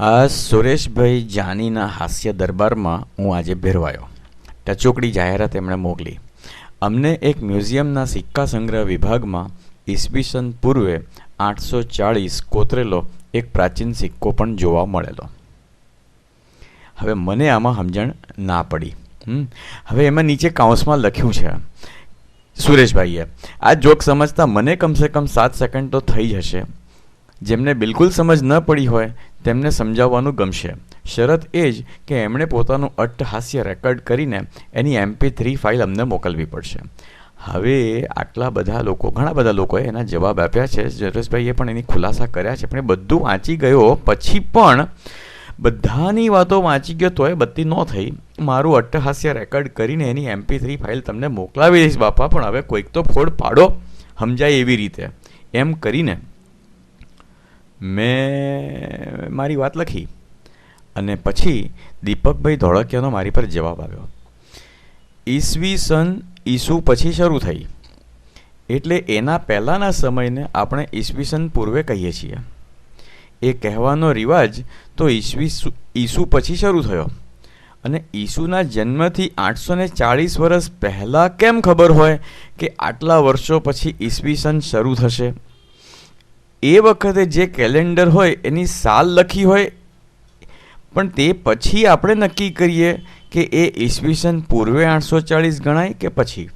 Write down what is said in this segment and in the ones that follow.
આ સુરેશભાઈ જાનીના હાસ્ય દરબારમાં હું આજે ભેરવાયો. ટચોકડી જાહેરાત એમણે મોકલી. અમને એક મ્યુઝિયમના સિક્કા સંગ્રહ વિભાગમાં ઈસવીસન પૂર્વે 840 કોતરેલો એક પ્રાચીન સિક્કો પણ જોવા મળેલો. હવે મને આમાં સમજણ ના પડી. હવે એમાં નીચે કાઉન્સમાં લખ્યું છે સુરેશભાઈએ. આ જોક સમજતા મને કમસે કમ 7 સેકન્ડ તો થઈ જ હશે. જેમને બિલકુલ સમજ ન પડી હોય તેમને સમજાવવાનું ગમશે. શરત એ જ કે એમણે પોતાનું અટ્ટહાસ્ય રેકોર્ડ કરીને એની MP3 ફાઇલ અમને મોકલવી પડશે. હવે આટલા બધા લોકો, ઘણા બધા લોકોએ એના જવાબ આપ્યા છે. જરેશભાઈએ પણ એની ખુલાસા કર્યા છે. પણ એ બધું વાંચી ગયો પછી પણ બધાની વાતો વાંચી ગયો તોય બત્તી ન થઈ. મારું અટ્ટહાસ્ય રેકોર્ડ કરીને એની MP3 ફાઇલ તમને મોકલાવી દઈશ બાપા, પણ હવે કોઈક તો ફોડ પાડો સમજાય એવી રીતે. એમ કરીને મેં મારી વાત લખી અને પછી દીપકભાઈ ધોળકિયાનો મારી પર જવાબ આવ્યો. ઈસવીસન ઈસુ પછી શરૂ થઈ એટલે એના પહેલાંના સમયને આપણે ઈસવીસન પૂર્વે કહીએ છીએ. એ કહેવાનો રિવાજ તો ઈસુ પછી શરૂ થયો. અને ઈસુના જન્મથી 840 વર્ષ પહેલાં કેમ ખબર હોય કે આટલા વર્ષો પછી ઈસવીસન શરૂ થશે? એ વખતે જે કેલેન્ડર હોય એની સાલ લખી હોય, પણ તે પછી આપણે નક્કી કરીએ કે એ ઈસવીસન પૂર્વે 840 ગણાય કે પછી.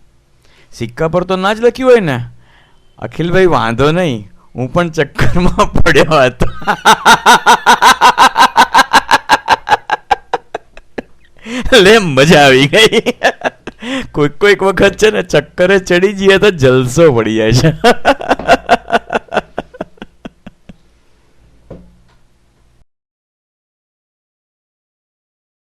સિક્કા પર તો ના જ લખ્યું હોય ને. અખિલભાઈ વાંધો નહીં, હું પણ ચક્કરમાં પડ્યો હતો. લે મજા આવી ગઈ. કોઈક વખત છે ને ચક્કરે ચડી જઈએ તો જલસો પડી જાય છે.